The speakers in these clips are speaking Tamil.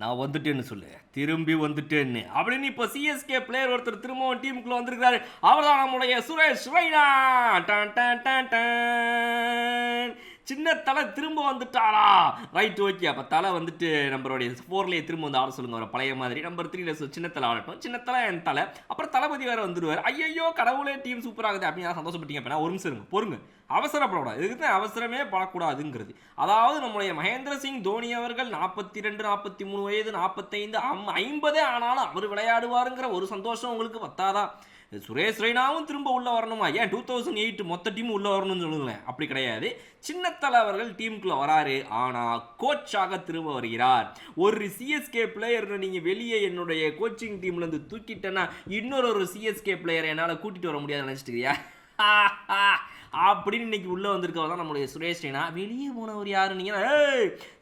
நான் வந்துட்டேன்னு சொல்லு, திரும்பி வந்துட்டேன்னு அப்படின்னு. இப்போ சிஎஸ்கே பிளேயர் ஒருத்தர் திரும்பவும் டீமுக்குள்ள வந்திருக்காரு. அவர் தான் நம்முடைய Suresh Raina. Done done done done. சின்ன தலை திரும்ப வந்துட்டாரா? Right, okay. அப்போ தலை வந்துட்டு நம்மளுடைய 4லேயே திரும்ப வந்து ஆட சொல்லுங்க. ஒரு பழைய மாதிரி நம்பர் 3ல சின்ன தலை ஆடட்டும். சின்ன தலை என் தலை, அப்புறம் தளபதி வேற வந்துடுவார். ஐயோ கடவுளே, டீம் சூப்பர் ஆகுது அப்படின்னு சந்தோஷப்பட்டீங்க அப்படின்னா ஒரு நிமிஷம் இருங்க, பொறுங்க. அவசரப்படக்கூடாது. இதுக்கு தான் அவசரமே படக்கூடாதுங்கிறது. அதாவது நம்முடைய மகேந்திர சிங் தோனி அவர்கள் 42, 43 வயது, 45, 50 ஆனாலும் அவர் விளையாடுவாருங்கிற ஒரு சந்தோஷம் உங்களுக்கு பத்தாதான்? சுரேஷ் ரெய்னாவும் திரும்ப உள்ள வரணுமா? ஏன் 2008 மொத்த டீம் உள்ள வரணும்னு சொல்லுங்களேன். அப்படி கிடையாது. சின்னத்தலை அவர்கள் டீமுக்குள்ள வராரு, ஆனா கோச்சாக திரும்ப வருகிறார். ஒரு சிஎஸ்கே பிளேயர் நீங்க வெளியே என்னுடைய கோச்சிங் டீம்ல இருந்து தூக்கிட்டேன்னா இன்னொரு சிஎஸ்கே பிளேயரை என்னால் கூட்டிட்டு வர முடியாது நினைச்சிட்டியா அப்படின்னு இன்னைக்கு உள்ள வந்திருக்கவர் தான் நம்மளுடைய சுரேஷ் ரெய்னா. வெளியே போனவர் யாருன்னீங்கன்னா,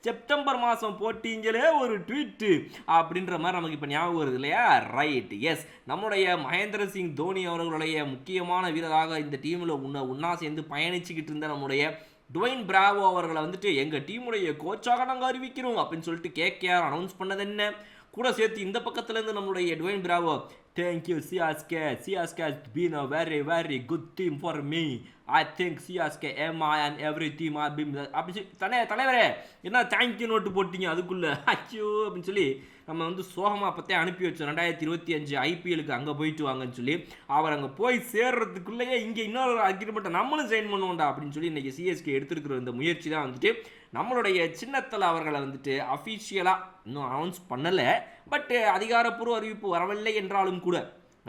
செப்டம்பர் மாதம் போட்டீங்களே ஒரு ட்வீட்டு அப்படின்ற மாதிரி நமக்கு இப்போ ஞாபகம் வருது இல்லையா? Right, yes. நம்முடைய மகேந்திர சிங் தோனி அவர்களுடைய முக்கியமான வீரராக இந்த டீமில் உண்ணா சேர்ந்து பயணிச்சுக்கிட்டு இருந்த நம்முடைய டுவைன் பிராவோ அவர்களை வந்துட்டு எங்கள் டீமுடைய கோச்சாக நாங்கள் அறிவிக்கிறோம் அப்படின்னு சொல்லிட்டு கேகேஆர் அனௌன்ஸ் பண்ணது என்ன கூட சேர்த்து இந்த பக்கத்துலேருந்து நம்மளுடைய Dwayne Bravo, thank you CSK has been a very very good team for me. I think CSK MI and every team have been அப்படி தலைவரே என்ன தேங்க்யூ நோட்டு போட்டீங்க அதுக்குள்ளே அச்சோ அப்படின்னு சொல்லி நம்ம வந்து சோகமாக பற்றி அனுப்பி வச்சோம். 2025 ஐபிஎலுக்கு அங்கே போயிட்டு வாங்கன்னு சொல்லி அவர் அங்கே போய் சேர்றதுக்குள்ளேயே இங்கே இன்னொரு அக்ரிமெண்ட்டை நம்மளும் சைன் பண்ணுவோம்டா அப்படின்னு சொல்லி இன்றைக்கி சிஎஸ்கே எடுத்துருக்கிற இந்த முயற்சி தான் வந்துட்டு நம்மளுடைய சின்னத்தலை அவர்களை வந்துட்டு அஃபிஷியலாக இன்னும் அனௌன்ஸ் பண்ணலை. பட் அதிகாரப்பூர்வ அறிவிப்பு வரவில்லை என்றாலும் கூட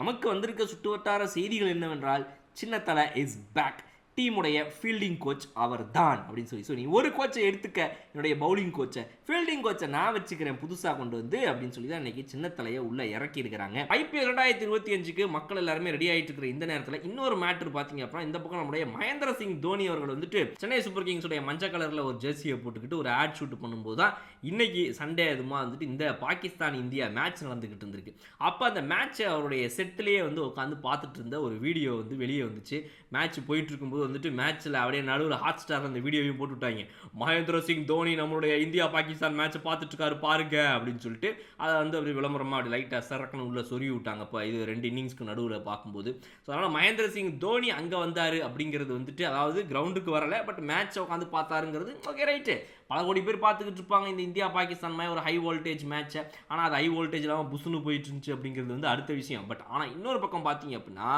நமக்கு வந்திருக்க சுட்டு வட்டார செய்திகள் என்னவென்றால் சின்னத்தலை இஸ் பேக். டீமுடைய ஃபீல்டிங் கோச் அவர் தான் அப்படின்னு சொல்லி. ஸோ நீ ஒரு கோச்சை எடுத்துக்க, என்னுடைய பவுலிங் கோச்சை, ஃபீல்டிங் கோச்சை நான் வச்சுக்கிறேன் புதுசாக கொண்டு வந்து அப்படின்னு சொல்லி தான் இன்னைக்கு சின்னத்தலையை உள்ள இறக்கி இருக்கிறாங்க. ஐபிஎல் 2025க்கு மக்கள் எல்லாருமே ரெடி ஆகிட்டு இருக்கிற இந்த நேரத்தில் இன்னொரு மேட்ரு பார்த்தீங்க அப்படின்னா, இந்த பக்கம் நம்முடைய மகேந்திர சிங் தோனி அவர்கள் வந்துட்டு சென்னை சூப்பர் கிங்ஸுடைய மஞ்சள் கலரில் ஒரு ஜெர்சியை போட்டுக்கிட்டு ஒரு ஆட் ஷூட் பண்ணும்போது தான் இன்னைக்கு சண்டே அதுமா வந்துட்டு இந்த பாகிஸ்தான் இந்தியா மேட்ச் நடந்துகிட்டு இருந்திருக்கு. அப்போ அந்த மேட்ச்சை அவருடைய செட்டிலேயே வந்து உட்காந்து பார்த்துட்டு இருந்த ஒரு வீடியோ வந்து வெளியே வந்துச்சு. மேட்ச் போயிட்டு இருக்கும்போது வந்துட்டு மேட்ச்சில் அப்படியே நடுவில் ஹாட் ஸ்டார் அந்த வீடியோவையும் போட்டுவிட்டாங்க. மகேந்திர சிங் தோனி நம்மளுடைய இந்தியா பாகிஸ்தான் மேட்ச்சை பார்த்துட்டு இருக்காரு பாருங்க அப்படின்னு சொல்லிட்டு அதை வந்து அப்படி விளம்பரமாக அப்படி லைட்டாக சரக்குன்னு உள்ள சொருவி விட்டாங்க. இப்போ இது 2 இன்னிங்ஸ்க்கு நடுவில் பார்க்கும்போது. ஸோ அதனால் மகேந்திர சிங் தோனி அங்கே வந்தார் அப்படிங்கிறது வந்துட்டு, அதாவது கிரவுண்டுக்கு வரலை, பட் மேட்ச்சை உட்காந்து பார்த்தாருங்கிறது ஓகே ரைட்டு. பல கோடி பேர் பார்த்துக்கிட்டு இருப்பாங்க இந்த இந்தியா பாகிஸ்தான் மாதிரி ஒரு ஹை வோல்டேஜ் மேட்ச்சை. ஆனால் அது ஹை வோல்டேஜ் இல்லாமல் புசுன்னு போயிட்டு இருந்துச்சு அப்படிங்கிறது வந்து அடுத்த விஷயம். பட் ஆனால் இன்னொரு பக்கம் பார்த்தீங்க அப்படின்னா,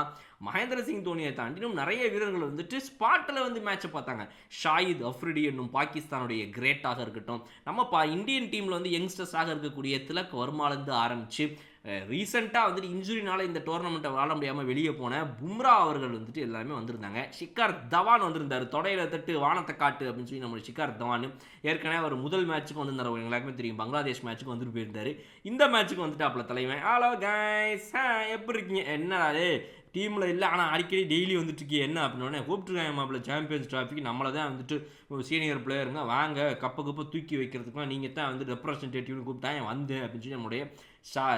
மகேந்திர சிங் தோனியை தாண்டினும் நிறைய வீரர்கள் வந்துட்டு ஸ்பாட்டில் வந்து மேட்சை பார்த்தாங்க. ஷாயித் அஃப்ரிடி என்னும் பாகிஸ்தானுடைய கிரேட்டாக இருக்கட்டும், நம்ம இந்தியன் டீமில் வந்து யங்ஸ்டர்ஸாக இருக்கக்கூடிய திலக் வர்மாலேருந்து ஆரம்பித்து ரீசெண்டாக வந்துட்டு இன்ஜுரினால இந்த டோர்னமெண்ட்டை விளாட முடியாமல் வெளியே போன பும்ரா அவர்கள் வந்துட்டு எல்லாருமே வந்திருந்தாங்க. ஷிகார் தவான் வந்திருந்தார். தொடையில தட்டு வானத்தை காட்டு அப்படின்னு சொல்லி நம்ம ஷிகார் தவான் ஏற்கனவே அவர் முதல் மேட்ச்சுக்கு வந்திருந்தார். எல்லாருக்குமே தெரியும், பங்களாதேஷ் மேட்ச்சுக்கு வந்துட்டு போயிருந்தார். இந்த மேட்ச்சுக்கு வந்துட்டு அப்போ தலைவன், ஹலோ கைஸ் எப்படி இருக்கீங்க, என்னடா டீமில் இல்லை ஆனால் அடிக்கடி டெய்லி வந்துட்டு இருக்கீங்க என்ன அப்படின்னோடனே கூப்பிட்டுருக்காங்க மாப்பிள்ள சாம்பியன்ஸ் ட்ராஃபிக்கு நம்மளை தான் வந்துட்டு சீனியர் பிளேயருங்க, வாங்க கப்பை தூக்கி வைக்கிறதுக்குலாம் நீங்கள் தான் வந்து ரெப்ரஸன்டேட்டிவ்னு கூப்பிட்டாங்க வந்தேன் அப்படின்னு சொல்லி நம்முடைய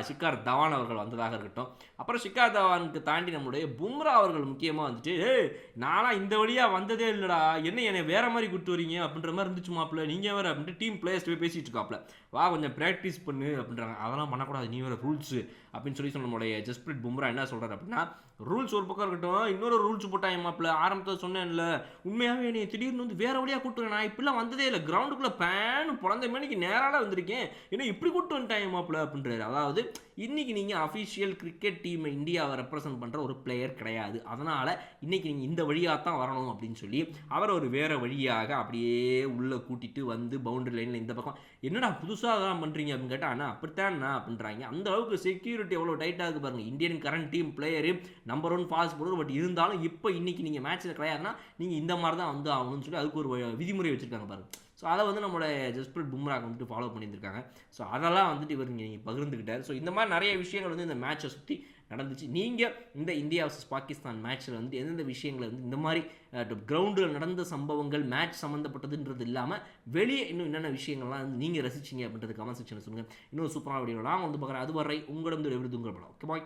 ஷிகார் தவான் அவர்கள் வந்ததாக இருக்கட்டும். அப்புறம் ஷிகார் தவானுக்கு தாண்டி நம்முடைய பும்ரா அவர்கள் முக்கியமாக வந்துட்டு, நானாக இந்த வழியாக வந்ததே இல்லைடா, என்னை வேற மாதிரி கூப்பிட்டு வரீங்க அப்படின்ற மாதிரி இருந்துச்சு மாப்பிள்ள, நீங்கள் வேறு அப்படின்ட்டு டீம் பிளேயர்ஸ் போய் பேசிகிட்டு இருக்காப்புல, வா கொஞ்சம் ப்ராக்டிஸ் பண்ணு அப்படின்றாங்க. அதெல்லாம் பண்ணக்கூடாது, நீ வேறு ரூல்ஸு அப்படின்னு சொல்லி நம்மளுடைய ஜஸ்பிரீத் பும்ரா என்ன சொல்கிறார் அப்படின்னா, ரூல்ஸ் ஒரு பக்கம் இருக்கட்டும், இன்னொரு ரூல்ஸ் போட்டாங்க மாப்பிள்ள, ஆரம்பத்தில் சொன்னேன்ல, உண்மையாகவே என்னை திடீர்னு வந்து வேற வழியாக கூப்பிட்டு, நான் இப்படிலாம் வந்ததே இல்லை, கிரவுண்டுக்குள்ளே பேனு பிறந்த மணிக்கு நேராக வந்திருக்கேன், ஏன்னா இப்படி கூப்பிட்டு வந்துட்டாங்க மாப்பிள்ள அப்படின்றாரு. அதாவது இன்னைக்கு நீங்கள் அஃபிஷியல் கிரிக்கெட் டீமை இந்தியாவை ரெப்ரசன்ட் பண்ணுற ஒரு பிளேயர் கிடையாது, அதனால் இன்னைக்கு நீங்கள் இந்த வழியாக தான் வரணும் அப்படின்னு சொல்லி அவர் ஒரு வேறு வழியாக அப்படியே உள்ளே கூட்டிகிட்டு வந்து பவுண்டரி லைனில் இந்த பக்கம் என்னடா புதுசாக தான் பண்ணுறீங்க அப்படின்னு கேட்டால், ஆனால் அப்படித்தான்ண்ணா அப்படின்றாங்க. அந்த அளவுக்கு செக்யூரிட்டி எவ்வளோ டைட்டாக இருக்குது பாருங்கள். Indian current team player number 1 fast போடுறது, பட் இருந்தாலும் இப்போ இன்றைக்கி நீங்கள் மேட்ச்சில் கிடையாதுன்னா நீங்கள் இந்த மாதிரி தான் வந்து ஆகணும்னு சொல்லி அதுக்கு ஒரு விதிமுறை வச்சுருக்காங்க பாருங்கள். ஸோ அதை வந்து நம்மளோட ஜஸ்பிரீத் பும்ராக்கு வந்துட்டு ஃபாலோ பண்ணியிருக்காங்க. ஸோ அதெல்லாம் வந்துட்டு இவர் நீங்கள் பகிர்ந்துக்கிட்டார். ஸோ இந்த மாதிரி நிறைய விஷயங்கள் வந்து இந்த மேட்சை சுற்றி நடந்துச்சு. நீங்கள் இந்த இந்தியா வர்சஸ் பாகிஸ்தான் மேட்ச்சில் வந்து எந்தெந்த விஷயங்களை வந்து இந்த மாதிரி கிரவுண்டில் நடந்த சம்பவங்கள் மேட்ச் சம்மந்தப்பட்டதுன்றது இல்லாமல் வெளியே இன்னும் என்னென்ன விஷயங்கள்லாம் வந்து நீங்கள் ரசிச்சிங்க அப்படின்றது கமெண்ட் செக்ஷனில் சொல்லுங்கள். இன்னும் சூப்பரான வீடியோ நான் வந்து பார்க்குறேன். அது வரை உங்களிடம் விருது உங்கள் படம். Okay bye.